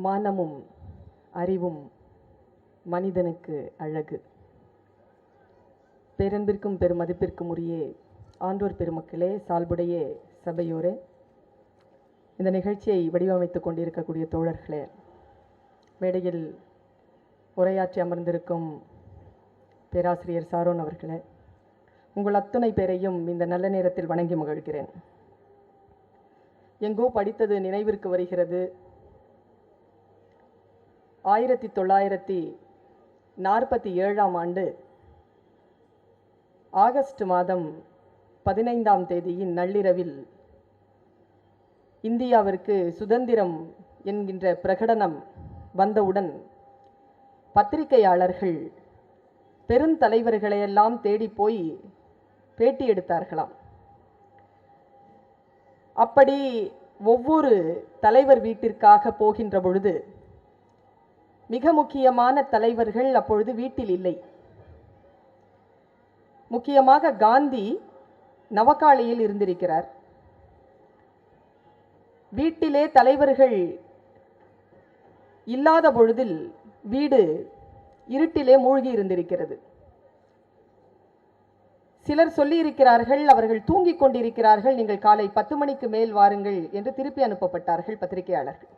மானமும் அறிவும் மனிதனுக்கு அழகு. பேரன்பிற்கும் பெருமதிப்பிற்கும் உரிய ஆன்றோர் பெருமக்களே, சால்புடைய சபையோரே, இந்த நிகழ்ச்சியை வடிவமைத்துக் கொண்டிருக்கக்கூடிய தோழர்களே, மேடையில் உரையாற்றி அமர்ந்திருக்கும் பேராசிரியர் சாரோன் அவர்களே, உங்கள் அத்துணை பேரையும் இந்த நல்ல நேரத்தில் வணங்கி மகிழ்கிறேன். எங்கோ படித்தது நினைவிற்கு வருகிறது. 1947ஆம் ஆண்டு ஆகஸ்ட் மாதம் 15ஆம் தேதியின் நள்ளிரவில் இந்தியாவிற்கு சுதந்திரம் என்கின்ற பிரகடனம் வந்தவுடன் பத்திரிகையாளர்கள் பெருந்தலைவர்களையெல்லாம் தேடி போய் பேட்டி எடுத்தார்களாம். அப்படி ஒவ்வொரு தலைவர் வீட்டிற்காக போகின்ற பொழுது மிக முக்கியமான தலைவர்கள் அப்பொழுது வீட்டில் இல்லை. முக்கியமாக காந்தி நவகாளியில் இருந்திருக்கிறார். வீட்டிலே தலைவர்கள் இல்லாத பொழுதில் வீடு இருட்டிலே மூழ்கி இருந்திருக்கிறது. சிலர் சொல்லியிருக்கிறார்கள், அவர்கள் தூங்கிக் கொண்டிருக்கிறார்கள், நீங்கள் காலை 10 மணிக்கு மேல் வாருங்கள் என்று திருப்பி அனுப்பப்பட்டார்கள் பத்திரிகையாளர்கள்.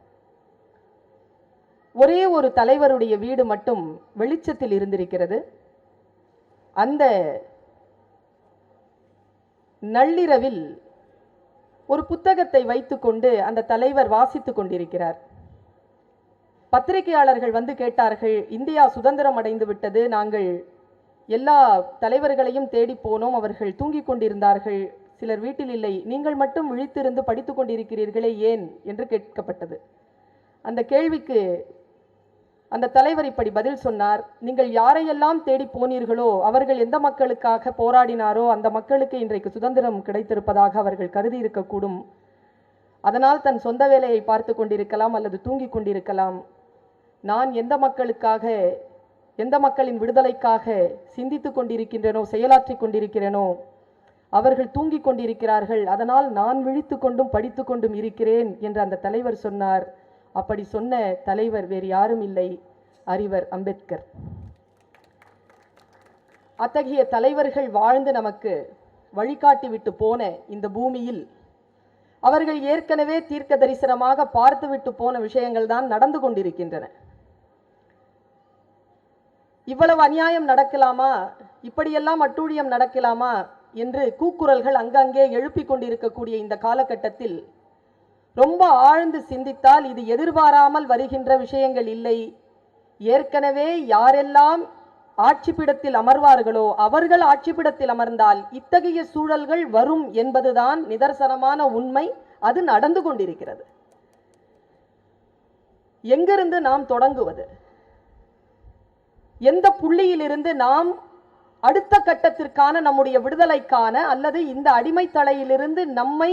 ஒரே ஒரு தலைவருடைய வீடு மட்டும் வெளிச்சத்தில் இருந்திருக்கிறது. அந்த நள்ளிரவில் ஒரு புத்தகத்தை வைத்துக்கொண்டு அந்த தலைவர் வாசித்துக் கொண்டிருக்கிறார். பத்திரிகையாளர்கள் வந்து கேட்டார்கள், இந்தியா சுதந்திரம் அடைந்து விட்டது, நாங்கள் எல்லா தலைவர்களையும் தேடி போனோம், அவர்கள் தூங்கிக் கொண்டிருந்தார்கள், சிலர் வீட்டில் இல்லை, நீங்கள் மட்டும் விழித்திருந்து படித்துக் கொண்டிருக்கிறீர்களே ஏன் என்று கேட்கப்பட்டது. அந்த கேள்விக்கு அந்த தலைவர் இப்படி பதில் சொன்னார், நீங்கள் யாரையெல்லாம் தேடி போனீர்களோ அவர்கள் எந்த மக்களுக்காக போராடினாரோ அந்த மக்களுக்கு இன்றைக்கு சுதந்திரம் கிடைத்திருப்பதாக அவர்கள் கருதி இருக்கக்கூடும். அதனால் தன் சொந்த வேலையை பார்த்து கொண்டிருக்கலாம் அல்லது தூங்கிக் கொண்டிருக்கலாம். நான் எந்த மக்களுக்காக, எந்த மக்களின் விடுதலைக்காக சிந்தித்துக் கொண்டிருக்கின்றனோ, செயலாற்றி கொண்டிருக்கிறேனோ அவர்கள் தூங்கிக் கொண்டிருக்கிறார்கள், அதனால் நான் விழித்து கொண்டும் படித்து கொண்டும் இருக்கிறேன் என்று அந்த தலைவர் சொன்னார். அப்படி சொன்ன தலைவர் வேறு யாரும் இல்லை, அறிவர் அம்பேத்கர். அத்தகைய தலைவர்கள் வாழ்ந்து நமக்கு வழிகாட்டி விட்டு போன இந்த பூமியில் அவர்கள் ஏற்கனவே தீர்க்க தரிசனமாக பார்த்துவிட்டு போன விஷயங்கள் தான் நடந்து கொண்டிருக்கின்றன. இவ்வளவு அநியாயம் நடக்கலாமா, இப்படியெல்லாம் அட்டூழியம் நடக்கலாமா என்று கூக்குரல்கள் அங்கங்கே எழுப்பிக் கொண்டிருக்கக்கூடிய இந்த காலகட்டத்தில் ரொம்ப ஆழ்ந்து சிந்தித்தால் இது எதிர்பாராமல் வருகின்ற விஷயங்கள் இல்லை. ஏற்கனவே யாரெல்லாம் ஆட்சிப்பிடத்தில் அமர்வார்களோ அவர்கள் ஆட்சிப்பிடத்தில் அமர்ந்தால் இத்தகைய சூழல்கள் வரும் என்பதுதான் நிதர்சனமான உண்மை. அது நடந்து கொண்டிருக்கிறது. எங்கிருந்து நாம் தொடங்குவது? எந்த புள்ளியிலிருந்து நாம் அடுத்த கட்டத்திற்கான நம்முடைய விடுதலைக்கான அல்லது இந்த அடிமை தலையிலிருந்து நம்மை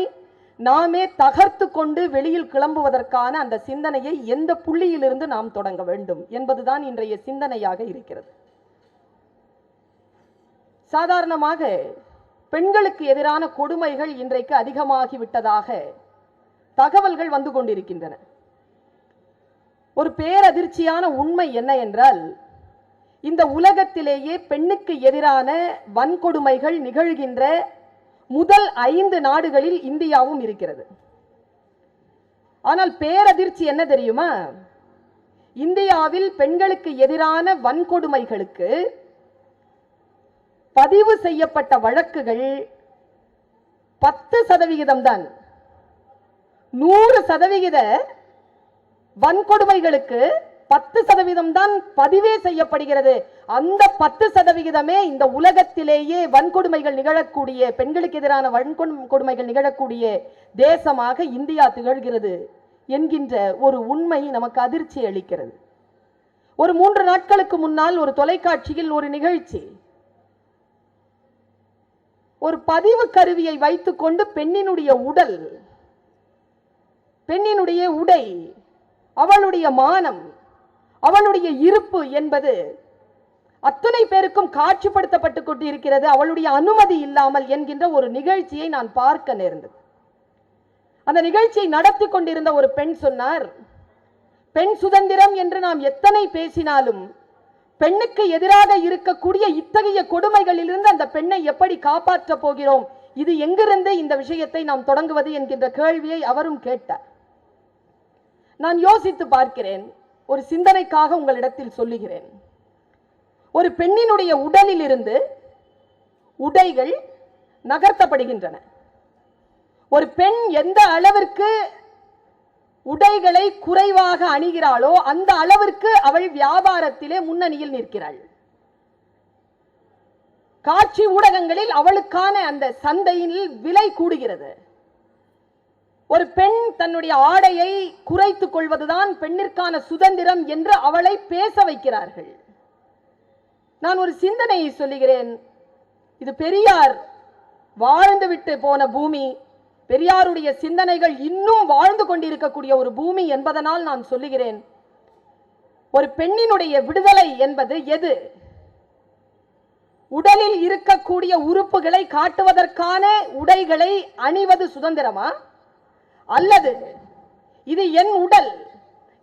நாமே தகர்த்து கொண்டு வெளியில் கிளம்புவதற்கான அந்த சிந்தனையை எந்த புள்ளியிலிருந்து நாம் தொடங்க வேண்டும் என்பதுதான் இன்றைய சிந்தனையாக இருக்கிறது. சாதாரணமாக பெண்களுக்கு எதிரான கொடுமைகள் இன்றைக்கு அதிகமாகிவிட்டதாக தகவல்கள் வந்து கொண்டிருக்கின்றன. ஒரு பேரதிர்ச்சியான உண்மை என்ன என்றால், இந்த உலகத்திலேயே பெண்ணுக்கு எதிரான வன்கொடுமைகள் நிகழ்கின்ற முதல் 5 நாடுகளில் இந்தியாவும் இருக்கிறது. ஆனால் பேரதிர்ச்சி என்ன தெரியுமா? இந்தியாவில் பெண்களுக்கு எதிரான வன்கொடுமைகளுக்கு பதிவு செய்யப்பட்ட வழக்குகள் 10% தான். 100% வன்கொடுமைகளுக்கு 10% தான் பதிவே செய்யப்படுகிறது. அந்த 10% இந்த உலகத்திலேயே வன்கொடுமைகள் நிகழக்கூடிய, பெண்களுக்கு எதிரான வன்கொடுமைகள் நிகழக்கூடிய தேசமாக இந்தியா திகழ்கிறது என்கின்ற ஒரு உண்மை நமக்கு அதிர்ச்சி அளிக்கிறது. ஒரு 3 நாட்களுக்கு முன்னால் ஒரு தொலைக்காட்சியில் ஒரு நிகழ்ச்சி, ஒரு பதிவு கருவியை வைத்துக்கொண்டு பெண்ணினுடைய உடல், பெண்ணினுடைய உடை, அவளுடைய மானம், அவளுடைய இருப்பு என்பது அத்தனை பேருக்கும் காட்சிப்படுத்தப்பட்டு கொண்டிருக்கிறது அவளுடைய அனுமதி இல்லாமல் என்கின்ற ஒரு நிகழ்ச்சியை நான் பார்க்க நேர்ந்தது. அந்த நிகழ்ச்சியை நடத்தி கொண்டிருந்த ஒரு பெண் சொன்னார், பெண் சுதந்திரம் என்று நாம் எத்தனை பேசினாலும் பெண்ணுக்கு எதிராக இருக்கக்கூடிய இத்தகைய கொடுமைகளிலிருந்து அந்த பெண்ணை எப்படி காப்பாற்ற போகிறோம், இது எங்கிருந்து இந்த விஷயத்தை நாம் தொடங்குவது என்கின்ற கேள்வியை அவரும் கேட்டார். நான் யோசித்து பார்க்கிறேன், ஒரு சிந்தனைக்காக உங்களிடத்தில் சொல்லுகிறேன். ஒரு பெண்ணினுடைய உடலில் இருந்து உடைகள் நகர்த்தப்படுகின்றன. ஒரு பெண் எந்த அளவிற்கு உடைகளை குறைவாக அணிகிறாளோ அந்த அளவிற்கு அவள் வியாபாரத்திலே முன்னணியில் நிற்கிறாள். காட்சி ஊடகங்களில் அவளுக்கான அந்த சந்தையில் விலை கூடுகிறது. ஒரு பெண் தன்னுடைய ஆடையை குறைத்துக் கொள்வதுதான் பெண்ணிற்கான சுதந்திரம் என்று அவளை பேச வைக்கிறார்கள். நான் ஒரு சிந்தனையை சொல்லுகிறேன். இது பெரியார் வாழ்ந்துவிட்டு போன பூமி, பெரியாருடைய சிந்தனைகள் இன்னும் வாழ்ந்து கொண்டிருக்கக்கூடிய ஒரு பூமி என்பதனால் நான் சொல்லுகிறேன், ஒரு பெண்ணினுடைய விடுதலை என்பது எது? உடலில் இருக்கக்கூடிய உறுப்புகளை காட்டுவதற்கான உடைகளை அணிவது சுதந்திரமா, அல்லது இது என் உடல்,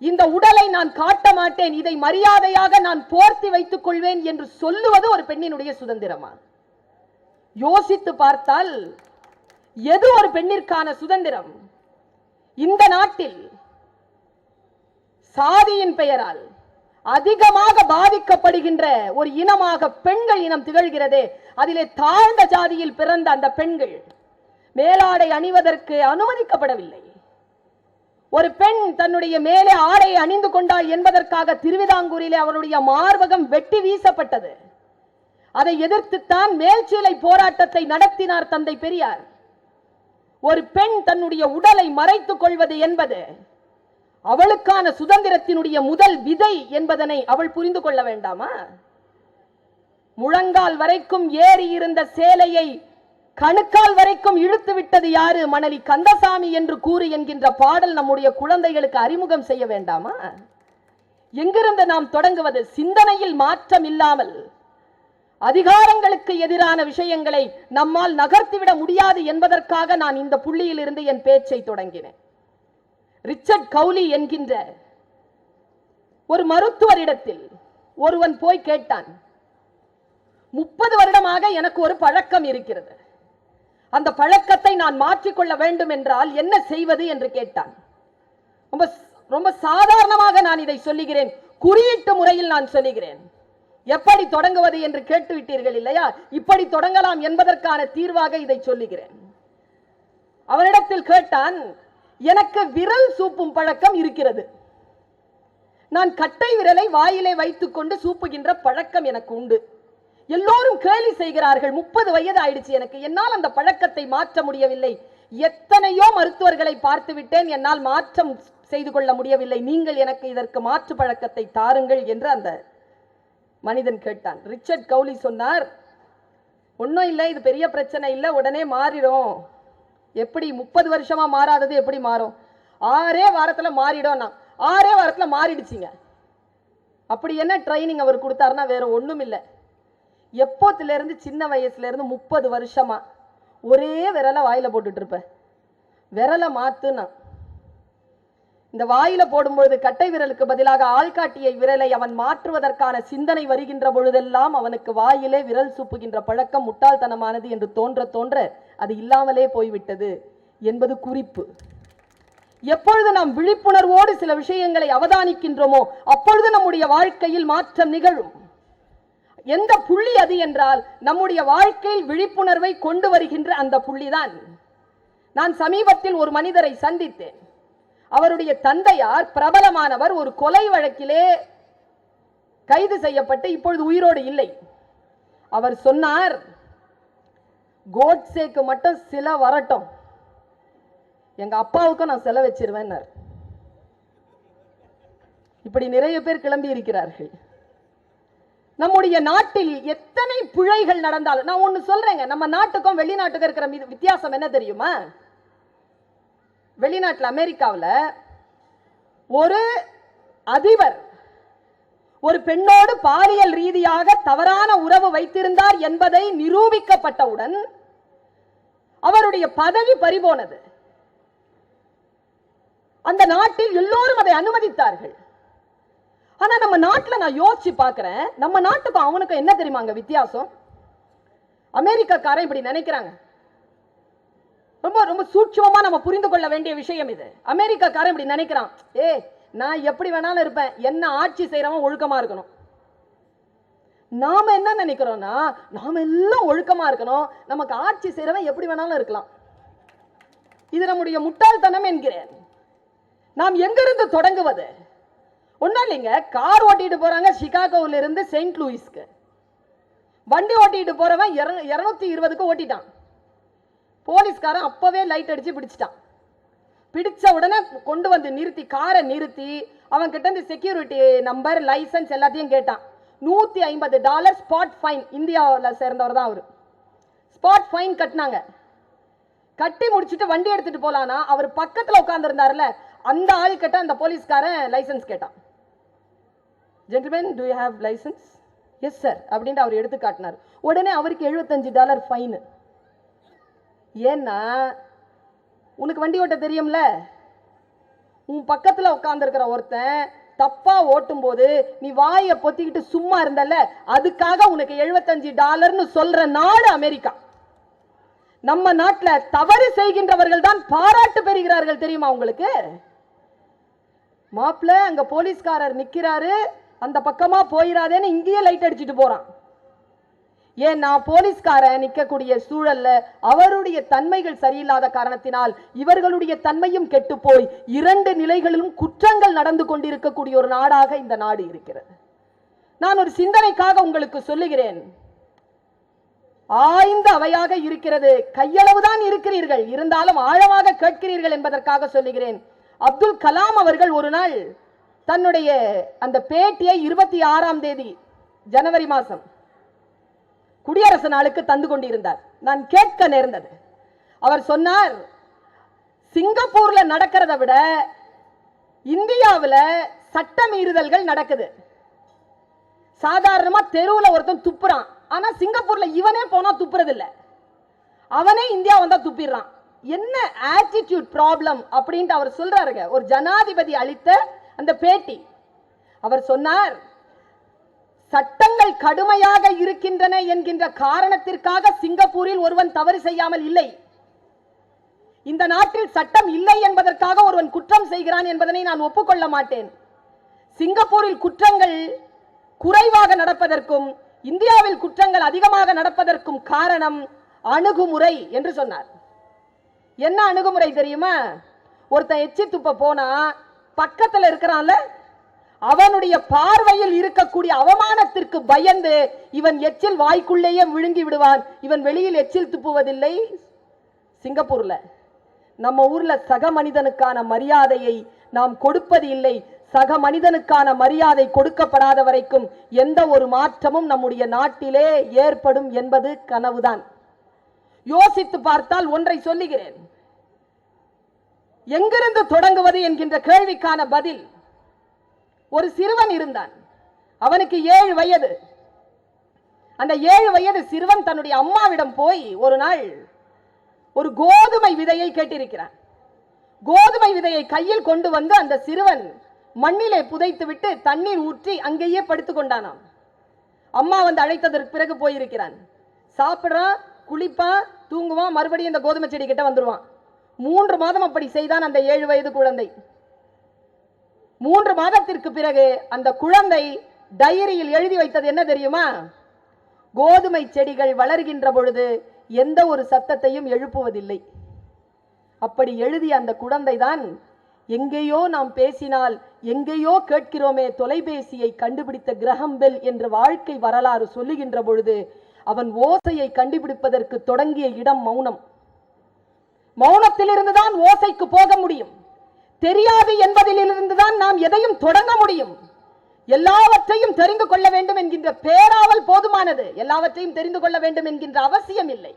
இந்த உடலை நான் காட்ட மாட்டேன், இதை மரியாதையாக நான் போர்த்தி வைத்துக் கொள்வேன் என்று சொல்லுவது ஒரு பெண்ணினுடைய சுதந்திரமா? யோசித்து பார்த்தால் எது ஒரு பெண்ணிற்கான சுதந்திரம்? இந்த நாட்டில் சாதியின் பெயரால் அதிகமாக பாதிக்கப்படுகின்ற ஒரு இனமாக பெண்கள் இனம் திகழ்கிறதே, அதிலே தாழ்ந்த ஜாதியில் பிறந்த அந்த பெண்கள் மேலாடை அணிவதற்கு அனுமதிக்கப்படவில்லை. ஒரு பெண் தன்னுடைய மேலே ஆடை அணிந்து கொண்டாள் என்பதற்காக திருவிதாங்கூரிலே அவருடைய மார்பகம் வெட்டி வீசப்பட்டது. அதை எதிர்த்துத்தான் மேல்சீலை போராட்டத்தை நடத்தினார் தந்தை பெரியார். ஒரு பெண் தன்னுடைய உடலை மறைத்துக் கொள்வது என்பது அவளுக்கான சுதந்திரத்தினுடைய முதல் விதை என்பதனை அவள் புரிந்து கொள்ள வேண்டாமா? முழங்கால் வரைக்கும் ஏறி இருந்த சேலையை கணுக்கால் வரைக்கும் இழுத்து விட்டது யாரு? மணலி கந்தசாமி என்று கூறு என்கின்ற பாடல் நம்முடைய குழந்தைகளுக்கு அறிமுகம் செய்ய வேண்டாமா? எங்கிருந்து நாம் தொடங்குவது? சிந்தனையில் மாற்றம் இல்லாமல் அதிகாரங்களுக்கு எதிரான விஷயங்களை நம்மால் நகர்த்திவிட முடியாது என்பதற்காக நான் இந்த புள்ளியில் இருந்து என் பேச்சை தொடங்கினேன். ரிச்சர்ட் கவுலி என்கின்ற ஒரு மருத்துவரிடத்தில் ஒருவன் போய் கேட்டான், 30 வருடமாக எனக்கு ஒரு பழக்கம் இருக்கிறது, அந்த பழக்கத்தை நான் மாற்றிக்கொள்ள வேண்டும் என்றால் என்ன செய்வது என்று கேட்டான். ரொம்ப சாதாரணமாக நான் இதை சொல்லுகிறேன், குறியீட்டு முறையில் நான் சொல்லுகிறேன். எப்படி தொடங்குவது என்று கேட்டுவிட்டீர்கள் இல்லையா? இப்படி தொடங்கலாம் என்பதற்கான தீர்வாக இதை சொல்லுகிறேன். அவரிடத்தில் கேட்டான், எனக்கு விரல் சூப்பும் பழக்கம் இருக்கிறது, நான் கட்டை விரலை வாயிலே வைத்துக் கொண்டு சூப்புகின்ற பழக்கம் எனக்கு உண்டு. எல்லோரும் கேலி செய்கிறார்கள், 30 வயது ஆயிடுச்சு எனக்கு, என்னால் அந்த பழக்கத்தை மாற்ற முடியவில்லை. எத்தனையோ மருத்துவர்களை பார்த்து விட்டேன், என்னால் மாற்றம் செய்து கொள்ள முடியவில்லை. நீங்கள் எனக்கு இதற்கு மாற்று பழக்கத்தை தாருங்கள் என்று அந்த மனிதன் கேட்டான். ரிச்சர்ட் கவுலி சொன்னார், ஒன்றும் இல்லை, இது பெரிய பிரச்சனை இல்லை, உடனே மாறிடும். எப்படி 30 வருஷமா மாறாதது எப்படி மாறும்? 6 வாரத்துல மாறிடும். 6 வாரத்துல மாறிடுச்சிங்க. அப்படி என்ன ட்ரைனிங் அவர் கொடுத்தாருன்னா வேற ஒண்ணும் இல்லை. எப்போத்துல இருந்து சின்ன வயசுல இருந்து 30 வருஷமா ஒரே விரலை வாயில போட்டுட்டு இருப்ப, விரலை மாத்துனா இந்த வாயில போடும்பொழுது கட்டை விரலுக்கு பதிலாக ஆள்காட்டியை விரலை அவன் மாற்றுவதற்கான சிந்தனை வருகின்ற பொழுதெல்லாம் அவனுக்கு வாயிலே விரல் சூப்புகின்ற பழக்கம் முட்டாள்தனமானது என்று தோன்ற தோன்ற அது இல்லாமலே போய்விட்டது என்பது குறிப்பு. எப்பொழுது நாம் விழிப்புணர்வோடு சில விஷயங்களை அவதானிக்கின்றோமோ அப்பொழுது நம்முடைய வாழ்க்கையில் மாற்றம் நிகழும். எந்த புள்ளி அது என்றால் நம்முடைய வாழ்க்கையில் விழிப்புணர்வை கொண்டு வருகின்ற அந்த புள்ளிதான். நான் சமீபத்தில் ஒரு மனிதரை சந்தித்தேன். அவருடைய தந்தையார் பிரபலமானவர், ஒரு கொலை வழக்கிலே கைது செய்யப்பட்டு இப்பொழுது உயிரோடு இல்லை. அவர் சொன்னார், கோட்சேக்கு மட்டும் சில வரட்டும், எங்க அப்பாவுக்கும் நான் செல வச்சிருவேன். இப்படி நிறைய பேர் கிளம்பி இருக்கிறார்கள். நம்முடைய நாட்டில் எத்தனை பிழைகள் நடந்தாலும் நான் ஒன்னு சொல்றேங்க, நம்ம நாட்டுக்கும் வெளிநாட்டுக்கும் இருக்கிற வித்தியாசம் என்ன தெரியுமா? வெளிநாட்டில் அமெரிக்காவில் ஒரு அதிபர் ஒரு பெண்ணோடு பாலியல் ரீதியாக தவறான உறவு வைத்திருந்தார் என்பதை நிரூபிக்கப்பட்டவுடன் அவருடைய பதவி பறிபோனது. அந்த நாட்டில் எல்லோரும் அதை அனுமதித்தார்கள். ஆனா நம்ம நாட்டில் நான் யோசிச்சு பார்க்கிறேன், நம்ம நாட்டுக்கும் அவனுக்கும் என்ன தெரியுமாங்க வித்தியாசம்? அமெரிக்காக்காரன் இப்படி நினைக்கிறாங்க. ரொம்ப ரொம்ப சூட்சமா நம்ம புரிந்து கொள்ள வேண்டிய விஷயம் இது. அமெரிக்காக்காரன் இப்படி நினைக்கிறான், நான் எப்படி வேணாலும் இருப்பேன், என்ன ஆட்சி செய்யறவன் ஒழுக்கமா இருக்கணும். நாம என்ன நினைக்கிறோம்னா, நாம எல்லாம் ஒழுக்கமா இருக்கணும், நமக்கு ஆட்சி செய்யறவன் எப்படி வேணாலும் இருக்கலாம். இது நம்முடைய முட்டாள்தனம் என்கிறேன். நாம் எங்கிருந்து தொடங்குவது? ஒன்னும் இல்லைங்க, கார் ஓட்டிட்டு போறாங்க சிகாகோல இருந்து செயின்ட் லூயிஸ்க்கு. வண்டி ஓட்டிட்டு போறவன் 220க்கு ஓட்டிட்டான். போலீஸ்காரன் அப்பவே லைட் அடிச்சு பிடிச்சிட்டான். பிடிச்ச உடனே கொண்டு வந்து நிறுத்தி, காரை நிறுத்தி, அவன் கிட்ட இருந்து செக்யூரிட்டி நம்பர், லைசன்ஸ் எல்லாத்தையும் கேட்டான். $150 ஸ்பாட் ஃபைன். இந்தியாவில் சேர்ந்தவர் தான் அவரு. ஸ்பாட் ஃபைன் கட்டினாங்க. கட்டி முடிச்சுட்டு வண்டி எடுத்துட்டு போலானா, அவர் பக்கத்தில் உட்கார்ந்து இருந்தார்ல, அந்த ஆள் கிட்ட அந்த போலீஸ்காரன் லைசன்ஸ் கேட்டான். Gentleman, do you have licence? Yes sir அப்படின்ட்டு அவர் எடுத்து காட்டினார். உடனே அவருக்கு $75 ஃபைன். ஏன்னா உனக்கு வண்டி ஓட்ட தெரியும்ல, உன் பக்கத்தில் உட்கார்ந்துருக்கிற ஒருத்தன் தப்பா ஓட்டும் போது நீ வாயை பொத்திக்கிட்டு சும்மா இருந்தல, அதுக்காக உனக்கு $75 சொல்ற நாடு அமெரிக்கா. நம்ம நாட்டில் தவறு செய்கின்றவர்கள் தான் பாராட்டு பெறுகிறார்கள் தெரியுமா உங்களுக்கு? மாப்பிள்ள அங்க போலீஸ்காரர் நிக்கிறாரு, அந்த பக்கமா போயிடாதேன்னு இங்கேயே லைட் அடிச்சுட்டு போறான். ஏன்னா போலீஸ்காரன் நிற்கக்கூடிய சூழல்ல அவருடைய தன்மைகள் சரியில்லாத காரணத்தினால் இவர்களுடைய தன்மையும் கெட்டு போய் 2 நிலைகளிலும் குற்றங்கள் நடந்து கொண்டிருக்கக்கூடிய ஒரு நாடாக இந்த நாடு இருக்கிறது. நான் ஒரு சிந்தனைக்காக உங்களுக்கு சொல்லுகிறேன். ஆய்ந்த அவையாக இருக்கிறது, கையளவுதான் இருக்கிறீர்கள், இருந்தாலும் ஆழமாக கேட்கிறீர்கள் என்பதற்காக சொல்லுகிறேன். அப்துல் கலாம் அவர்கள் ஒரு நாள் தன்னுடைய அந்த பேட்டியை 26ஆம் தேதி ஜனவரி மாதம் குடியரசு நாளுக்கு தந்து கொண்டிருந்தார். நான் கேட்க நேர்ந்தது. அவர் சொன்னார், சிங்கப்பூர்ல நடக்கிறத விட இந்தியாவில் சட்ட மீறுதல்கள் நடக்குது. சாதாரணமா தெருவில் ஒருத்தன் துப்புறான், ஆனா சிங்கப்பூர்ல இவனே போனா துப்புறது இல்ல, அவனே இந்தியா வந்தா துப்பிடுறான். என்ன ஆட்டிடியூட் ப்ராப்ளம் அப்படின்ட்டு அவர் சொல்றாருங்க. ஒரு ஜனாதிபதி அளித்த அந்த பேட்டி. அவர் சொன்னார், சட்டங்கள் கடுமையாக இருக்கின்றன என்கின்ற காரணத்திற்காக சிங்கப்பூரில் ஒருவன் தவறு செய்யாமல் இல்லை. இந்த நாட்டில் சட்டம் இல்லை என்பதற்காக ஒருவன் குற்றம் செய்கிறான் என்பதனை நான் ஒப்புக்கொள்ள மாட்டேன். சிங்கப்பூரில் குற்றங்கள் குறைவாக நடப்பதற்கும் இந்தியாவில் குற்றங்கள் அதிகமாக நடப்பதற்கும் காரணம் அணுகுமுறை என்று சொன்னார். என்ன அணுகுமுறை தெரியுமா? ஒருத்தன் எச்சி துப்ப போனா பக்கத்தில் இருக்கிறான்ல, அவனுடைய பார்வையில் இருக்கக்கூடிய அவமானத்திற்கு பயந்து இவன் எச்சில் வாய்க்குள்ளேயே விழுங்கி விடுவான். இவன் வெளியில் எச்சில் துப்புவதில்லை. சிங்கப்பூர்ல நம்ம ஊர்ல சக மனிதனுக்கான மரியாதையை நாம் கொடுப்பது இல்லை. சக மனிதனுக்கான மரியாதை கொடுக்கப்படாத வரைக்கும் எந்த ஒரு மாற்றமும் நம்முடைய நாட்டிலே ஏற்படும் என்பது கனவுதான். யோசித்து பார்த்தால் ஒன்றை சொல்லுகிறேன். எங்கிருந்து தொடங்குவது என்கின்ற கேள்விக்கான பதில், ஒரு சிறுவன் இருந்தான், அவனுக்கு 7 வயது. அந்த 7 வயது சிறுவன் தன்னுடைய அம்மாவிடம் போய் ஒரு நாள் ஒரு கோதுமை விதையை கேட்டிருக்கிறான். கோதுமை விதையை கையில் கொண்டு வந்து அந்த சிறுவன் மண்ணிலே புதைத்து விட்டு தண்ணீர் ஊற்றி அங்கேயே படுத்துக் கொண்டானாம். அம்மா வந்து அழைத்ததற்கு பிறகு போயிருக்கிறான். சாப்பிடுறான், குளிப்பான், தூங்குவான், மறுபடியும் இந்த கோதுமை செடி கிட்ட வந்துருவான். 3 மாதம் அப்படி செய்தான் அந்த 7 வயது குழந்தை. 3 மாதத்திற்கு பிறகு அந்த குழந்தை டைரியில் எழுதி வைத்தது என்ன தெரியுமா? கோதுமை செடிகள் வளர்கின்ற பொழுது எந்த ஒரு சத்தத்தையும் எழுப்புவதில்லை. அப்படி எழுதிய அந்த குழந்தை தான் எங்கேயோ நாம் பேசினால் எங்கேயோ கேட்கிறோமே தொலைபேசியை கண்டுபிடித்த கிரஹாம் பெல் என்ற வாழ்க்கை வரலாறு சொல்லுகின்ற பொழுது அவன் ஓசையை கண்டுபிடிப்பதற்கு தொடங்கிய இடம் மௌனம். மௌனத்திலிருந்து தான் ஓசைக்கு போக முடியும். தெரியாது என்பதிலிருந்து தான் நாம் எதையும் தொடங்க முடியும். எல்லாவற்றையும் தெரிந்து கொள்ள வேண்டும் என்கின்ற பேராவல் போதுமானது. எல்லாவற்றையும் தெரிந்து கொள்ள வேண்டும் என்கின்ற அவசியம் இல்லை.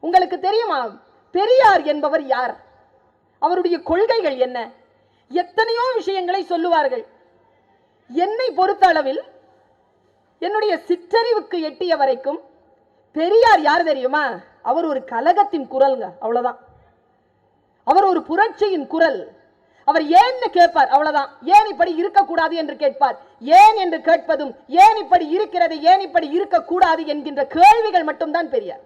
உங்களுக்கு தெரியுமா பெரியார் என்பவர் யார்? அவருடைய கொள்கைகள் என்ன? எத்தனையோ விஷயங்களை சொல்லுவார்கள். என்னை பொறுத்த அளவில் என்னுடைய சிற்றறிவுக்கு எட்டிய வரைக்கும் பெரியார் யார் தெரியுமா? அவர் ஒரு கலகத்தின் குரல்ங்க, அவ்வளவுதான். அவர் ஒரு புரட்சியின் குரல். அவர் ஏன்னு கேட்பார், அவ்வளவுதான். ஏன் இப்படி இருக்கக்கூடாது என்று கேட்பார். ஏன் என்று கேட்பதும் ஏன் இப்படி இருக்கிறது, ஏன் இப்படி இருக்கக்கூடாது என்கின்ற கேள்விகள் மட்டும்தான் பெரியார்.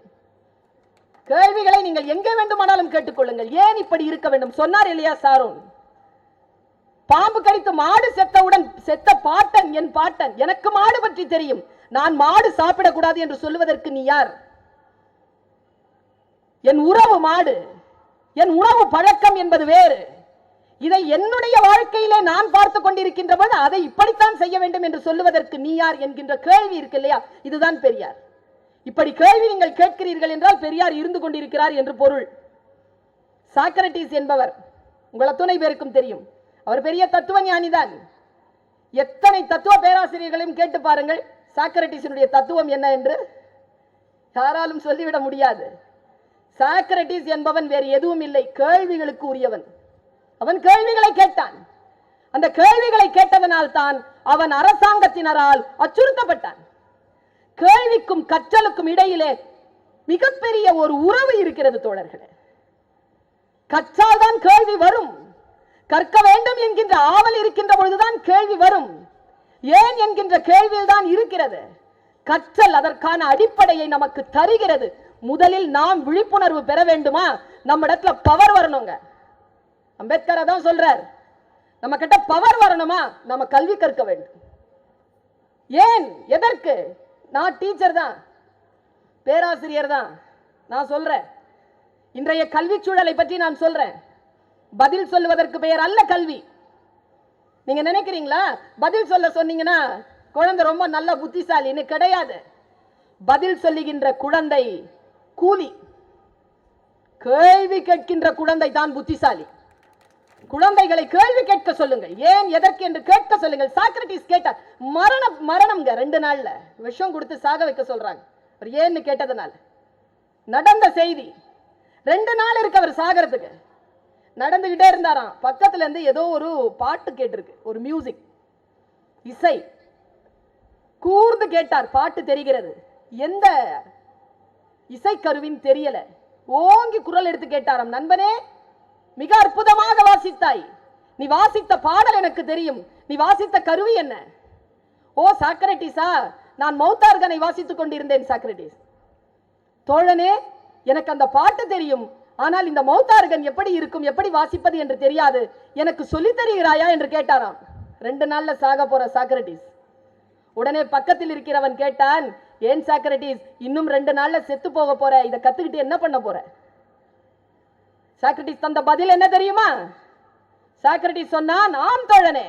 கேள்விகளை நீங்கள் எங்கே வேண்டுமானாலும் கேட்டுக்கொள்ளுங்கள். ஏன் இப்படி இருக்க வேண்டும் சொன்னார் இல்லையா சாரோன். பாம்பு கடித்து மாடு செத்தவுடன் செத்த பாட்டன் என் பாட்டன், எனக்கு மாடு பற்றி தெரியும், நான் மாடு சாப்பிடக்கூடாது என்று சொல்லுவதற்கு நீ யார்? என் உறவு மாடு, என் உணவு பழக்கம் என்பது வேறு. இதை என்னுடைய வாழ்க்கையிலே நான் பார்த்து கொண்டிருக்கின்ற போது அதை இப்படித்தான் செய்ய வேண்டும் என்று சொல்லுவதற்கு நீ யார் என்கின்ற கேள்வி இருக்கு இல்லையா, இதுதான் பெரியார். இப்படி கேள்வி நீங்கள் கேட்கிறீர்கள் என்றால் பெரியார் இருந்து கொண்டிருக்கிறார் என்று பொருள். சாக்ரட்டிஸ் என்பவர் உங்கள் அத்துணை பேருக்கும் தெரியும், அவர் பெரிய தத்துவ ஞானிதான். எத்தனை தத்துவ பேராசிரியர்களையும் கேட்டு பாருங்கள், சாக்ரட்டிஸினுடைய தத்துவம் என்ன என்று யாராலும் சொல்லிவிட முடியாது. சாக்ரட்டிஸ் என்பவன் வேறு எதுவும் இல்லை, கேள்விகளுக்கு உரியவன். அவன் கேள்விகளை கேட்டான். அந்த கேள்விகளை கேட்டதனால் தான் அவன் அரசாங்கத்தினரால் அச்சுறுத்தப்பட்டான். கேள்விக்கும் கற்றலுக்கும் இடையிலே மிகப்பெரிய ஒரு உறவு இருக்கிறது தோழர்களே. கற்றால் தான் கேள்வி வரும். கற்க வேண்டும் என்கின்ற ஆவல் இருக்கின்ற பொழுதுதான் கேள்வி வரும். ஏன் என்கின்ற கேள்வியில் தான் இருக்கிறது. கற்றல் அதற்கான அடிப்படையை நமக்கு தருகிறது. முதலில் நாம் விழிப்புணர்வு பெற வேண்டுமா, நம்ம இடத்துல பவர் வரணுங்க. அம்பேத்கர் தான் சொல்றார், நம்ம கிட்ட பவர் வரணுமா, நம்ம கல்வி கற்க வேண்டும். ஏன், எதற்கு? நான் டீச்சர் தான், பேராசிரியர் தான். நான் சொல்றேன், இன்றைய கல்வி சூழலை பற்றி நான் சொல்றேன். பதில் சொல்லுவதற்கு பெயர் அல்ல கல்வி. நீங்க நினைக்கிறீங்களா பதில் சொல்ல சொன்னீங்கன்னா குழந்தை ரொம்ப நல்ல புத்திசாலின்னு? கிடையாது. பதில் சொல்லுகின்ற குழந்தை கூலி, கேள்வி கேட்கின்ற குழந்தை தான் புத்திசாலி. குழந்தைகளை கேள்வி கேட்க சொல்லுங்கள், ஏன் எதற்கு என்று கேட்க சொல்லுங்கள். சாக்ரட்டிஸ் கேட்டார், மரணம்ங்க 2 நாள்ல விஷம் கொடுத்து சாக வைக்க சொல்றாங்க. அவர் ஏன்னு கேட்டதனால நடந்த செய்தி. 2 நாள் இருக்கு அவர் சாகிறதுக்கு. நடந்துகிட்டே இருந்தாராம். பக்கத்துல இருந்து ஏதோ ஒரு பாட்டு கேட்டிருக்கு, ஒரு மியூசிக், இசை. கூர்ந்து கேட்டார், பாட்டு தெரிகிறது, எந்த இசைக்கருவின் தெரியல. ஓங்கி குரல் எடுத்து கேட்டாராம், நண்பனே மிக அற்புதமாக வாசித்தாய், நீ வாசித்த பாடல் எனக்கு தெரியும், நீ வாசித்த கருவி என்ன? ஓ சாக்ரட்டிஸா, நான் மௌத்தார்கனை வாசித்துக் கொண்டிருந்தேன். சாக்ரட்டிஸ், தோழனே எனக்கு அந்த பாட்டு தெரியும், ஆனால் இந்த மௌத்தார்கன் எப்படி இருக்கும், எப்படி வாசிப்பது என்று தெரியாது, எனக்கு சொல்லித் தருகிறாயா என்று கேட்டாராம். 2 நாள்ல சாக போற சாக்ரட்டிஸ். உடனே பக்கத்தில் இருக்கிறவன் கேட்டான், ஏன் சாக்ரட்டிஸ் இன்னும் 2 நாள்ல செத்து போக போற, இதை கத்துக்கிட்டு என்ன பண்ண போற? சாக்ரட்டிஸ் தந்த பதில் என்ன தெரியுமா? சாக்ரட்டிஸ் சொன்னான், ஆம் தோழனே,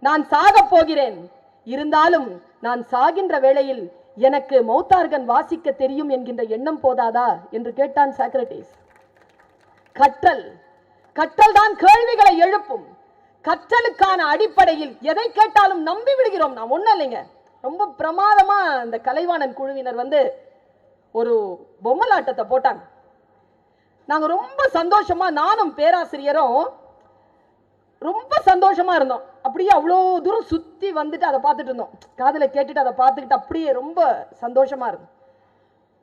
நான் சாக போகிறேன், இருந்தாலும் நான் சாகின்ற வேளையில் எனக்கு மௌத்தார்கன் வாசிக்க தெரியும் என்கின்ற எண்ணம் போதாதா என்று கேட்டான் சாக்ரட்டிஸ். கற்றல், கற்றல் தான் கேள்விகளை எழுப்பும். கற்றலுக்கான அடிப்படையில் எதை கேட்டாலும் நம்பி விடுகிறோம். நாம் ஒண்ணும் இல்லைங்க, ரொம்ப பிரமாதமா இந்த கலைவாணன் குழுவினர் ஒரு பொம்மலாட்டத்தை போட்டாங்க. நாங்க ரொம்ப சந்தோஷமா, நானும் பேராசிரியரும் ரொம்ப சந்தோஷமா இருந்தோம். அப்படியே அவ்வளோ தூரம் சுத்தி வந்துட்டு அதை பார்த்துட்டு இருந்தோம், காதுல கேட்டுட்டு அதை பார்த்துக்கிட்டு அப்படியே ரொம்ப சந்தோஷமா இருந்தோம்.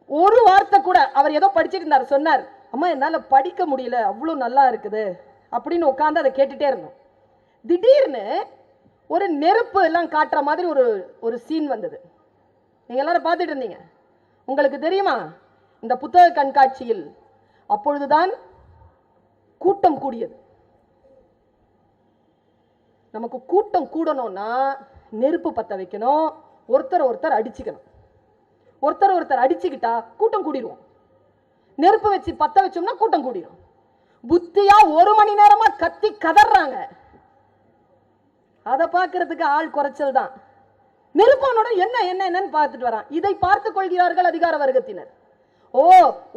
ஒரு வார்த்தை கூட அவர் ஏதோ படிச்சுட்டு இருந்தார், சொன்னார், அம்மா என்னால படிக்க முடியல, அவ்வளோ நல்லா இருக்குது அப்படின்னு உட்காந்து அதை கேட்டுட்டே இருந்தோம். திடீர்னு ஒரு நெருப்பு எல்லாம் காட்டுற மாதிரி ஒரு சீன் வந்தது. நீங்க எல்லாரும் பார்த்துட்டு இருந்தீங்க. உங்களுக்கு தெரியுமா, இந்த புத்தக கண்காட்சியில் அப்பொழுதுதான் கூட்டம் கூடியது. நமக்கு கூட்டம் கூடணும்னா நெருப்பு பத்த வைக்கணும், ஒருத்தர் அடிச்சுக்கணும். ஒருத்தர் அடிச்சுக்கிட்டா கூட்டம் கூடிடுவோம். நெருப்பு வச்சு பத்த வச்சோம்னா கூட்டம் கூடிடும். புத்தியா 1 மணி நேரமா கத்தி கதறாங்க, அதை பார்க்கறதுக்கு ஆள் குறைச்சல் தான். நெருப்பனோட என்னன்னு பார்த்துட்டு வரான். இதை பார்த்துக் கொள்கிறார்கள் அதிகார வர்க்கத்தினர். ஓ,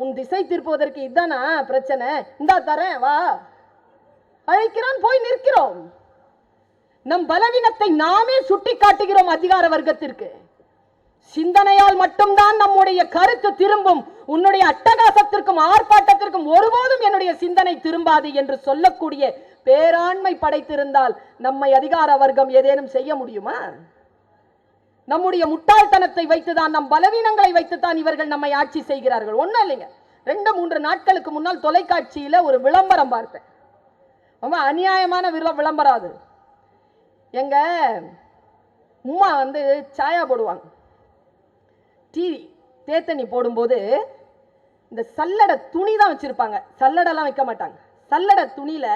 உன் திசை திருப்புவதற்கு இதுதானா பிரச்சனை, இந்தா தரேன் வா, அழைக்கிறான், போய் நிற்கிறோம். நம் பலவீனத்தை நாமே சுட்டி காட்டுகிறோம் அதிகார வர்க்கத்திற்கு. சிந்தனையால் மட்டும்தான் நம்முடைய கருத்து திரும்பும். உன்னுடைய அட்டகாசத்திற்கும் ஆர்ப்பாட்டத்திற்கும் ஒருபோதும் என்னுடைய சிந்தனை திரும்பாது என்று சொல்லக்கூடிய பேராண்மை படைத்திருந்தால் நம்மை அதிகார வர்க்கம் ஏதேனும் செய்ய முடியுமா? நம்முடைய முட்டாள்தனத்தை வைத்துதான், நம் பலவீனங்களை வைத்துத்தான் இவர்கள் நம்மை ஆட்சி செய்கிறார்கள். ஒண்ணும் இல்லைங்க, 2-3 நாட்களுக்கு முன்னால் தொலைக்காட்சியில ஒரு விளம்பரம் பார்த்தேன். ரொம்ப அநியாயமான விளம்பரம் அது. எங்க உமா வந்து சாயா போடுவாங்க, டீ தேத்தண்ணி போடும்போது இந்த சல்லடை துணி தான் வச்சிருப்பாங்க, சல்லடெல்லாம் வைக்க மாட்டாங்க. சல்லடை துணியில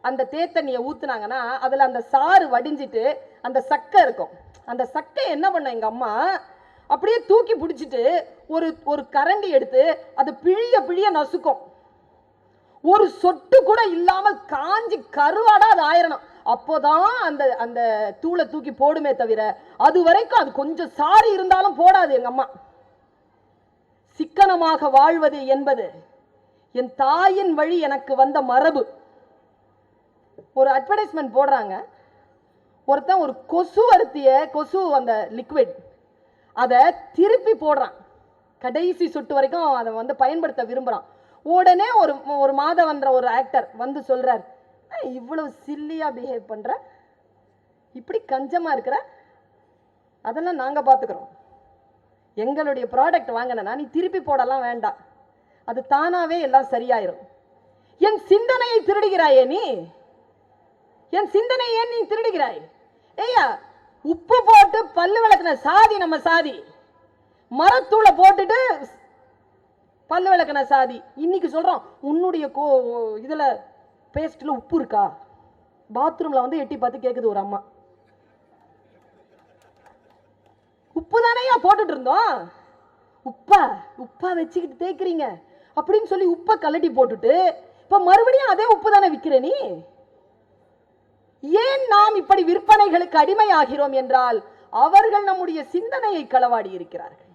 அந்த தேத்தண்ணியை ஊத்துனாங்கன்னா அதுல அந்த சாறு வடிஞ்சிட்டு அந்த சக்கை இருக்கும். அந்த சக்கை என்ன பண்ண எங்க அம்மா அப்படியே தூக்கி பிடிச்சிட்டு ஒரு ஒரு கரண்டி எடுத்து அது பிழிய பிழிய நசுக்கும். ஒரு சொட்டு கூட இல்லாமல் காஞ்சி கருவாடா அது ஆயிரணும். அப்போதான் அந்த அந்த தூளை தூக்கி போடுமே தவிர அது வரைக்கும் அது கொஞ்சம் சாரி இருந்தாலும் போடாது எங்க அம்மா. சிக்கனமாக வாழ்வது என்பது என் தாயின் வழி எனக்கு வந்த மரபு. ஒரு அட்வர்டைஸ்மெண்ட் போடுறாங்க, ஒருத்தன் ஒரு கொசு அந்த லிக்விட் அதை திருப்பி போடுறான், கடைசி சொட்டு வரைக்கும் அதை வந்து பயன்படுத்த விரும்புறான். உடனே ஒரு மாதவன்ற ஒரு ஆக்டர் வந்து சொல்றார், இவ்வளவு சில்லியா பிஹேவ் பண்ற, இப்படி கஞ்சமா இருக்கிற, அதெல்லாம் நாங்க பாத்துக்கிறோம், எங்களுடைய ப்ராடக்ட் வாங்கினா நீ திருப்பி போடலாம் வேண்டாம், அது தானாவே எல்லாம் சரியாயிரும். என் சிந்தனையை திருடுகிறாயே நீ, என் சிந்தனையை ஏன் நீ திருடுகிறாய்? ஏய்யா, உப்பு போட்டு பல்லு விளக்குன சாதி நம்ம சாதி, மரத்தூளை போட்டுட்டு பல்லு விளக்குன சாதி. இன்னைக்கு சொல்றோம் உன்னுடைய இதுல பேஸ்ட்ல உப்பு இருக்கா? பாத்ரூம்ல வந்து எட்டி பார்த்து கேக்குது ஒரு அம்மா, உப்பு தானையா போட்டுட்டு இருந்தோம், உப்பா வச்சுக்கிட்டு தேய்க்கிறீங்க அப்படின்னு சொல்லி உப்பை கலட்டி போட்டுட்டு இப்ப மறுபடியும் அதே உப்பு தானே விற்கிற நீ. ஏன் நாம் இப்படி விற்பனைகளுக்கு அடிமையாகிறோம் என்றால் அவர்கள் நம்முடைய சிந்தனையை களவாடி இருக்கிறார்கள்.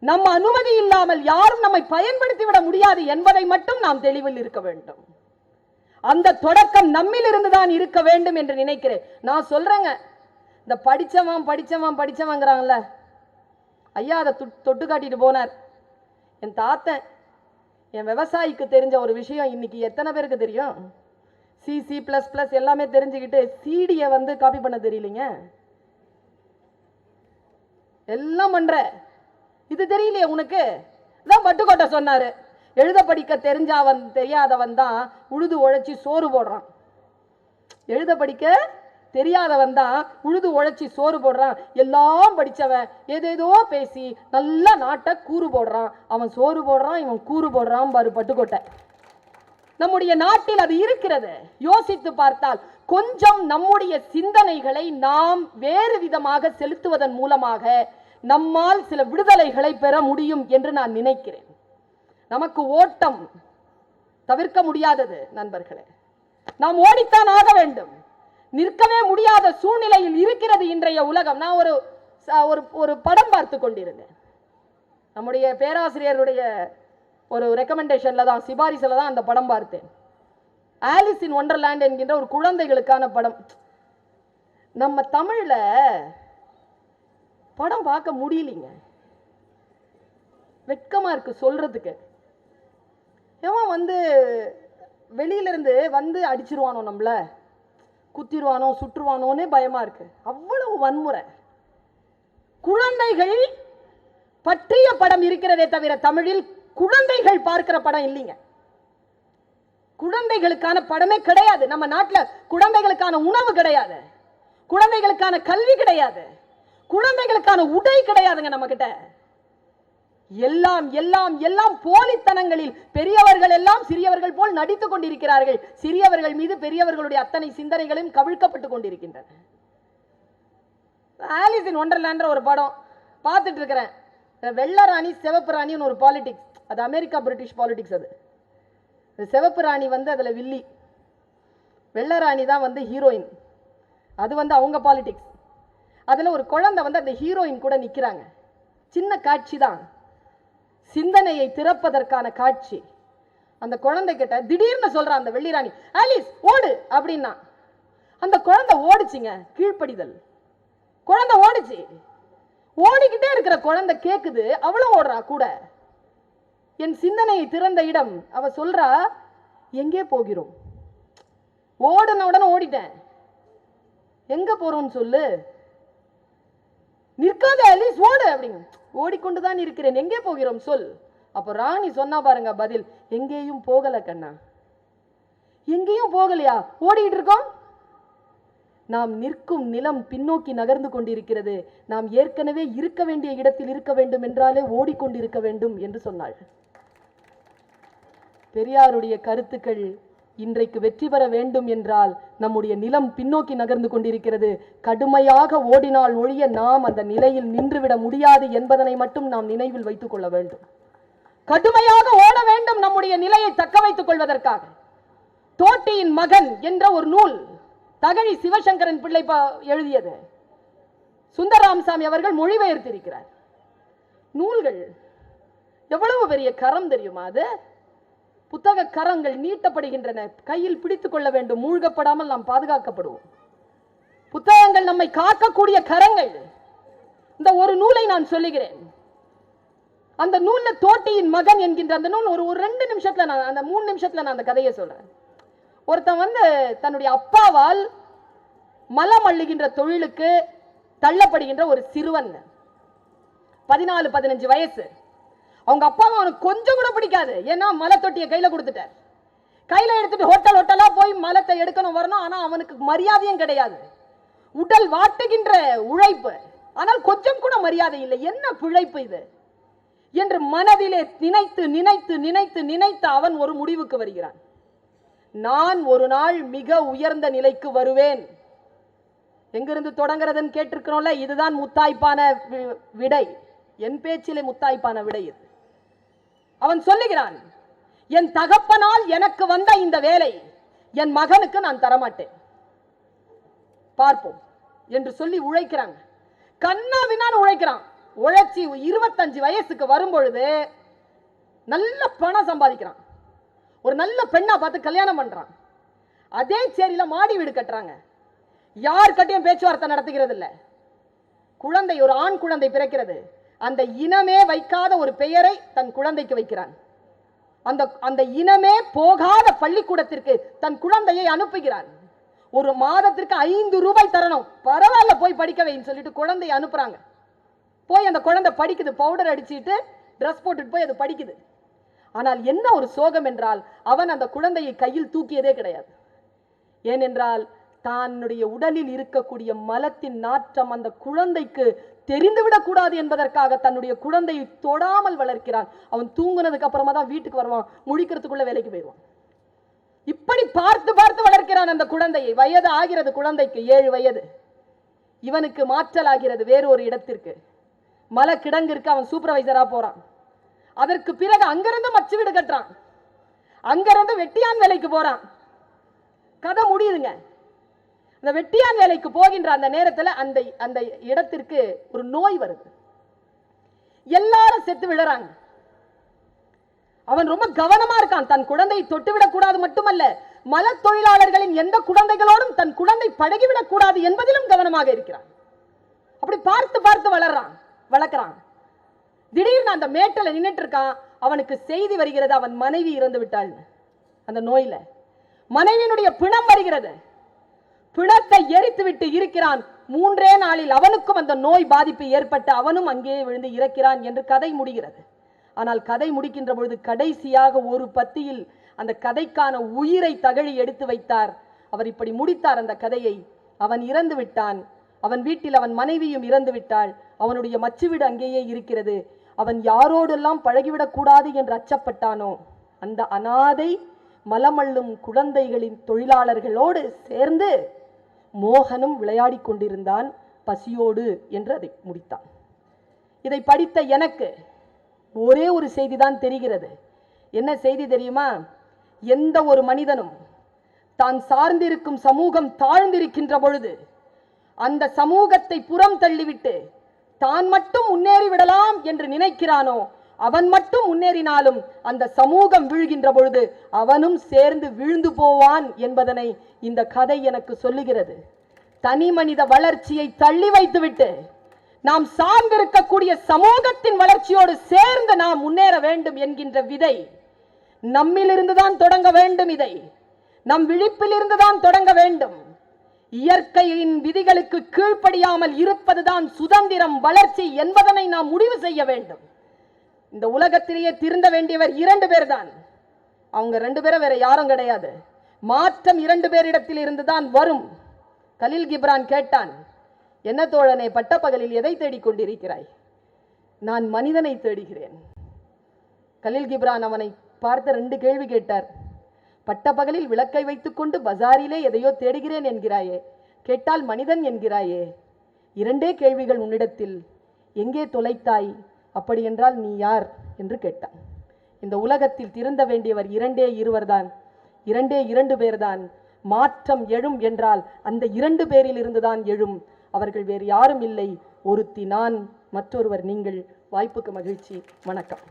நம்ம அனுமதி இல்லாமல் யாரும் நம்மை பயன்படுத்தி விட முடியாது என்பதை மட்டும் நாம் தெளிவில் இருக்க வேண்டும். அந்த தொடக்கம் நம்மில் இருந்துதான் இருக்க வேண்டும் என்று நினைக்கிறேன். நான் சொல்றேங்க, இந்த படிச்சவங்கிறாங்கல்ல ஐயா, அதை தொட்டு காட்டிட்டு போனார். என் தாத்தன், என் விவசாயிக்கு தெரிஞ்ச ஒரு விஷயம் இன்னைக்கு எத்தனை பேருக்கு தெரியும்? C++ எல்லாமே தெரிஞ்சுக்கிட்டு சிடியை வந்து காப்பி பண்ண தெரியலீங்க, எல்லாம் பண்ற. இது தெரியலையே உனக்கு? தான் பட்டுக்கோட்டை சொன்னாரு, எழுத படிக்க தெரியாதவன் தான் உழுது உழைச்சி சோறு போடுறான். எழுத படிக்க தெரியாதவன் தான் உழுது உழைச்சி சோறு போடுறான். எல்லாம் படிச்சவன் ஏதேதோ பேசி நல்லா நாட்டை கூறு போடுறான். அவன் சோறு போடுறான், இவன் கூறு போடுறான் பாரு பட்டுக்கோட்டை. நம்முடைய நாட்டில் அது இருக்கிறது. யோசித்து பார்த்தால் கொஞ்சம் நம்முடைய சிந்தனைகளை நாம் வேறு விதமாக செலுத்துவதன் மூலமாக நம்மால் சில விடுதலைகளை பெற முடியும் என்று நான் நினைக்கிறேன். நமக்கு ஓட்டம் தவிர்க்க முடியாதது நண்பர்களே, நாம் ஓடித்தான் ஆக வேண்டும். நிற்கவே முடியாத சூழ்நிலையில் இருக்கிறது இன்றைய உலகம். நான் ஒரு படம் பார்த்து கொண்டிருந்தேன். நம்முடைய பேராசிரியருடைய ஒரு ரெக்கமெண்டேஷன்ல தான், சிபாரிசுல தான் அந்த படம் பார்த்தேன். ஆலிஸ் இன் ஒண்டர்லேண்ட் என்கின்ற ஒரு குழந்தைகளுக்கான படம். நம்ம தமிழ்ல படம் பார்க்க முடியலீங்க, வெட்கமா இருக்கு சொல்றதுக்கு. எவன் வந்து வெளியிலிருந்து வந்து அடிச்சிருவானோ, நம்மள குத்திருவானோ சுற்றுவானோன்னே பயமா இருக்கு. அவ்வளவு வன்முறை. குழந்தைகள் பற்றிய படம் இருக்கிறதே தவிர தமிழில் குழந்தைகள் பார்க்கிற படம் இல்லைங்க. குழந்தைகளுக்கான படமே கிடையாது. நம்ம நாட்டில் குழந்தைகளுக்கான உணவு கிடையாது, குழந்தைகளுக்கான கல்வி கிடையாது, குழந்தைகளுக்கான உடை கிடையாதுங்க நம்ம கிட்ட. எல்லாம் எல்லாம் எல்லாம் போலித்தனங்களில் பெரியவர்கள் எல்லாம் சிறியவர்கள் போல் நடித்துக் கொண்டிருக்கிறார்கள். சிறியவர்கள் மீது பெரியவர்களுடைய அத்தனை சிந்தனைகளும் கவிழ்க்கப்பட்டுக் கொண்டிருக்கின்றன. ஆலிஸ் இன் ஒண்டர்லேண்ட் ஒரு படம் பார்த்துட்டு இருக்கிறேன். வெள்ளை ராணி சிவப்பு ராணின்னு ஒரு பாலிடிக்ஸ், அது அமெரிக்கா பிரிட்டிஷ் பாலிடிக்ஸ். அது சிவப்பு ராணி வந்து அதுல வில்லி, வெள்ளை ராணி தான் வந்து ஹீரோயின். அது வந்து அவங்க பாலிடிக்ஸ். அதுல ஒரு குழந்தை வந்து அந்த ஹீரோயின் கூட நிக்கிறாங்க. சின்ன காட்சி தான், சிந்தனையை திறப்பதற்கான காட்சி. அந்த குழந்தை கிட்ட திடீர்னு சொல்றான் அந்த வெள்ளி ராணி, ஆலிஸ் ஓடு அப்படின்னா. அந்த குழந்தை ஓடிச்சுங்க, கீழ்ப்படிதல். குழந்தை ஓடிச்சு. ஓடிக்கிட்டே இருக்கிற குழந்தை கேக்குது, அவளும் ஓடுறா கூட. என் சிந்தனையை திறந்த இடம். அவ சொல்றா, எங்கே போகிறோம்? ஓடுன உடனே ஓடிட்டேன், எங்க போறோம்னு சொல்லு. நிற்காத ஆலிஸ், ஓடு அப்படிங்க. ஓடிக்கொண்டுதான் இருக்கிறேன், எங்கே போகிறோம் சொல். அப்போ ராணி சொன்னா பாருங்க பதில், எங்கேயும் போகல கண்ணா. எங்கேயும் போகலையா, ஓடிட்டு இருக்கோம். நாம் நிற்கும் நிலம் பின்னோக்கி நகர்ந்து கொண்டிருக்கிறது. நாம் ஏற்கனவே இருக்க வேண்டிய இடத்தில் இருக்க வேண்டும் என்றாலே ஓடிக்கொண்டிருக்க வேண்டும் என்று சொன்னாள். பெரியாருடைய கருத்துக்கள் இன்றைக்கு வெற்றி பெற வேண்டும் என்றால் நம்முடைய நிலம் பின்னோக்கி நகர்ந்து கொண்டிருக்கிறது. கடுமையாக ஓடினால் ஒழிய நாம் அந்த நிலையில் நின்றுவிட முடியாது என்பதனை மட்டும் நாம் நினைவில் வைத்துக் கொள்ள வேண்டும். கடுமையாக ஓட வேண்டும் நம்முடைய நிலையை தக்க வைத்துக் கொள்வதற்காக. தோட்டியின் மகன் என்ற ஒரு நூல் தகழி சிவசங்கரன் பிள்ளை எழுதியது. சுந்தரராமசாமி அவர்கள் மொழிபெயர்த்திருக்கிறார். நூல்கள் எவ்வளவு பெரிய கரம் தெரியுமா? அது புத்தக கரங்கள் நீட்டப்படுகின்றன. கையில் பிடித்துக் கொள்ள வேண்டும், மூழ்கப்படாமல் நாம் பாதுகாக்கப்படுவோம். புத்தகங்கள் நம்மை காக்கக்கூடிய கரங்கள். இந்த ஒரு நூலை நான் சொல்லுகிறேன். அந்த நூல்ல தோட்டியின் மகன் என்கின்ற அந்த நூல் ஒரு 2 நிமிஷத்துல நான் அந்த 3 நிமிஷத்துல நான் அந்த கதையை சொல்றேன். ஒருத்தன் தன்னுடைய அப்பாவால் மலம் அள்ளுகின்ற தொழிலுக்கு தள்ளப்படுகின்ற ஒரு சிறுவன், 14-15 வயசு. அவங்க அப்பாவை அவனுக்கு கொஞ்சம் கூட பிடிக்காது. ஏன்னா மலை தொட்டியை கையில கொடுத்துட்டார். கையில எடுத்துட்டு ஹோட்டலா போய் மலத்தை எடுக்கணும் வரணும். ஆனா அவனுக்கு மரியாதையும் கிடையாது. உடல் வாட்டுகின்ற உழைப்பு, ஆனால் கொஞ்சம் கூட மரியாதை இல்லை. என்ன பிழைப்பு இது என்று மனதிலே நினைத்து நினைத்து நினைத்து நினைத்து அவன் ஒரு முடிவுக்கு வருகிறான். நான் ஒரு நாள் மிக உயர்ந்த நிலைக்கு வருவேன். எங்கிருந்து தொடங்குறதுன்னு கேட்டிருக்கிறோம்ல, இதுதான் முத்தாய்ப்பான விடை. என் பேச்சிலே முத்தாய்ப்பான விடை இது. அவன் சொல்லுகிறான், என் தகப்பனால் எனக்கு வந்த இந்த வேலை என் மகனுக்கு நான் தரமாட்டேன், பார்ப்போம் என்று சொல்லி உழைக்கிறாங்க. கண்ணாவினான் உழைக்கிறான். உழைச்சி 25 வயசுக்கு வரும்பொழுது நல்ல பணம் சம்பாதிக்கிறான். ஒரு நல்ல பெண்ணா பார்த்து கல்யாணம் பண்றான். அதே சேரியில மாடி வீடு கட்டுறாங்க. யார்கிட்டயும் பேச்சுவார்த்தை நடத்துகிறது இல்ல. குழந்தை, ஒரு ஆண் குழந்தை பிறக்கிறது. அந்த இனமே வைக்காத ஒரு பெயரை தன் குழந்தைக்கு வைக்கிறான். அந்த இனமே போகாத பள்ளிக்கூடத்திற்கு தன் குழந்தையை அனுப்புகிறான். ஒரு மாதத்திற்கு 5 ரூபாய் தரணும், பரவாயில்ல போய் படிக்க வைன்னு சொல்லிட்டு குழந்தையை அனுப்புறாங்க. போய் அந்த குழந்தை படிக்குது. பவுடர் அடிச்சுட்டு ட்ரெஸ் போட்டுட்டு போய் அது படிக்குது. ஆனால் என்ன ஒரு சோகம் என்றால், அவன் அந்த குழந்தையை கையில் தூக்கியதே கிடையாது. ஏனென்றால் தன்னுடைய உடலில் இருக்கக்கூடிய மலத்தின் நாற்றம் அந்த குழந்தைக்கு தெரிந்துவிடக் கூடாது என்பதற்காக தன்னுடைய குழந்தையை தொடாமல் வளர்க்கிறான். அவன் தூங்குனதுக்கு அப்புறமா தான் வீட்டுக்கு வருவான், முழிக்கிறதுக்குள்ள வேலைக்கு போயிடுவான். இப்படி பார்த்து பார்த்து வளர்க்கிறான் அந்த குழந்தையை. வயது ஆகிறது குழந்தைக்கு, 7 வயது. இவனுக்கு மாற்றல் ஆகிறது வேறு ஒரு இடத்திற்கு. மல கிடங்கிற்கு அவன் சூப்பர்வைசரா போறான். அதற்கு பிறகு அங்கிருந்து மச்சு வீடு கட்டுறான். அங்கிருந்து வெட்டியான் வேலைக்கு போறான். கதை முடியுதுங்க. அந்த வெட்டியான் வேலைக்கு போகின்ற அந்த நேரத்தில் அந்த இடத்திற்கு ஒரு நோய் வருது. எல்லாரும் செத்து விழுறாங்க. அவன் ரொம்ப கவனமா இருக்கான். தன் குழந்தையை தொட்டுவிடக் கூடாது மட்டுமல்ல, மல தொழிலாளர்களின் எந்த குழந்தைகளோடும் தன் குழந்தை பழகிவிடக் கூடாது என்பதிலும் கவனமாக இருக்கிறான். அப்படி பார்த்து பார்த்து வளர்க்கிறான். திடீர்னு அந்த மேட்டில் நின்றுட்டு இருக்கான். அவனுக்கு செய்தி வருகிறது, அவன் மனைவி இறந்து விட்டாள். அந்த நோயில மனைவியினுடைய பிணம் வருகிறது. பிணத்தை எரித்து விட்டு இருக்கிறான். 3 நாளில் அவனுக்கும் அந்த நோய் பாதிப்பு ஏற்பட்டு அவனும் அங்கேயே விழுந்து இறக்கிறான் என்று கதை முடிகிறது. ஆனால் கதை முடிக்கின்ற பொழுது கடைசியாக ஒரு பத்தியில் அந்த கதைக்கான உயிரை தகழி எடுத்து வைத்தார். அவர் இப்படி முடித்தார் அந்த கதையை. அவன் இறந்து விட்டான். அவன் வீட்டில் அவன் மனைவியும் இறந்து விட்டாள். அவனுடைய மச்சு வீடு அங்கேயே இருக்கிறது. அவன் யாரோடெல்லாம் பழகிவிடக் கூடாது என்று அச்சப்பட்டானோ, அந்த அனாதை மலமள்ளும் குழந்தைகளின் தொழிலாளர்களோடு சேர்ந்து மோகனும் விளையாடி கொண்டிருந்தான் பசியோடு என்று அதை முடித்தான். இதை படித்த எனக்கு ஒரே ஒரு செய்திதான் தெரிகிறது. என்ன செய்தி தெரியுமா? எந்த ஒரு மனிதனும் தான் சார்ந்திருக்கும் சமூகம் தாழ்ந்திருக்கின்ற பொழுது அந்த சமூகத்தை புறம் தள்ளிவிட்டு தான் மட்டும் முன்னேறி விடலாம் என்று நினைக்கிறானோ, அவன் மட்டும் முன்னேறினாலும் அந்த சமூகம் வீழ்கின்ற பொழுது அவனும் சேர்ந்து வீழ்ந்து போவான் என்பதனை இந்த கதை எனக்கு சொல்லுகிறது. தனி மனித வளர்ச்சியை தள்ளி வைத்துவிட்டு நாம் சார்ந்திருக்கக்கூடிய சமூகத்தின் வளர்ச்சியோடு சேர்ந்து நாம் முன்னேற வேண்டும் என்கின்ற விதை நம்மிலிருந்துதான் தொடங்க வேண்டும். இதை நம் விழிப்பிலிருந்துதான் தொடங்க வேண்டும். இயற்கையின் விதிகளுக்கு கீழ்ப்படியாமல் இருப்பதுதான் சுதந்திரம், வளர்ச்சி என்பதனை நாம் முடிவு செய்ய வேண்டும். இந்த உலகத்திலேயே திருந்த வேண்டியவர் 2 பேர் தான். அவங்க 2 பேரும் வேற யாரும் கிடையாது. மாற்றம் 2 பேரிடத்தில் இருந்துதான் வரும். கலீல் கிப்ரான் கேட்டான், என்ன தோழனே, பட்டப்பகலில் எதை தேடிக்கொண்டிருக்கிறாய்? நான் மனிதனை தேடுகிறேன். கலீல் கிப்ரான் அவனை பார்த்த 2 கேள்வி கேட்டார். பட்டப்பகலில் விளக்கை வைத்துக்கொண்டு பஜாரிலே எதையோ தேடுகிறேன் என்கிறாயே, கேட்டால் மனிதன் என்கிறாயே, 2 கேள்விகள் உன்னிடத்தில், எங்கே தொலைத்தாய்? அப்படி என்றால் நீ யார் என்று கேட்டான். இந்த உலகத்தில் திருந்த வேண்டியவர் 2 தான், 2 பேர்தான். மாற்றம் எழும் என்றால் அந்த 2 பேரில் இருந்துதான் எழும். அவர்கள் வேறு யாரும் இல்லை. ஒருத்தி நான், மற்றொருவர் நீங்கள். வாய்ப்புக்கு மகிழ்ச்சி. வணக்கம்.